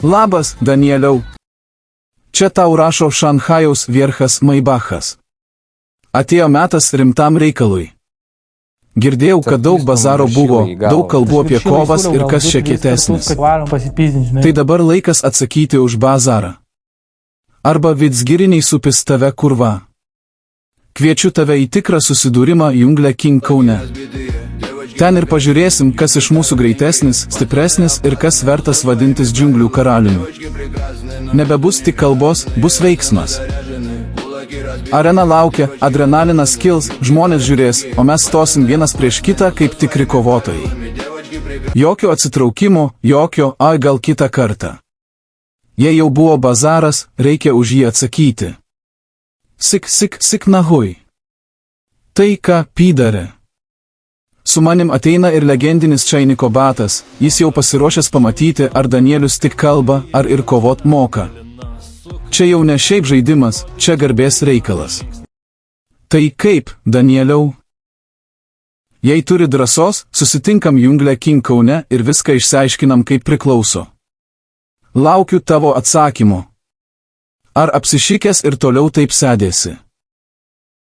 Labas, Danieliau. Čia tau rašo Šanchajaus vierchas Maibachas. Atėjo metas rimtam reikalui. Girdėjau, kad daug bazaro buvo, daug kalbų apie kovas ir kas čia kietesnis. Tai dabar laikas atsakyti už bazarą. Arba vidzgiriniai supis tave kurva. Kviečiu tave į tikrą susidūrimą Jungle King Kaune. Ten ir pažiūrėsim, kas iš mūsų greitesnis, stipresnis ir kas vertas vadintis džiunglių karaliumi. Nebebus tik kalbos, bus veiksmas. Arena laukia, adrenalinas kils, žmonės žiūrės, o mes stosim vienas prieš kitą kaip tikri kovotojai. Jokio atsitraukimo, jokio, gal kitą kartą. Jei jau buvo bazaras, reikia už jį atsakyti. Sik nahui. Tai ką pydarė. Su manim ateina ir legendinis Čainiko batas, jis jau pasiruošęs pamatyti, ar Danielius tik kalba, ar ir kovot moka. Čia jau ne šiaip žaidimas, čia garbės reikalas. Tai kaip, Danieliau? Jei turi drąsos, susitinkam Jungle King Kaune ir viską išsiaiškinam kaip priklauso. Laukiu tavo atsakymo. Ar apsišikęs ir toliau taip sėdėsi?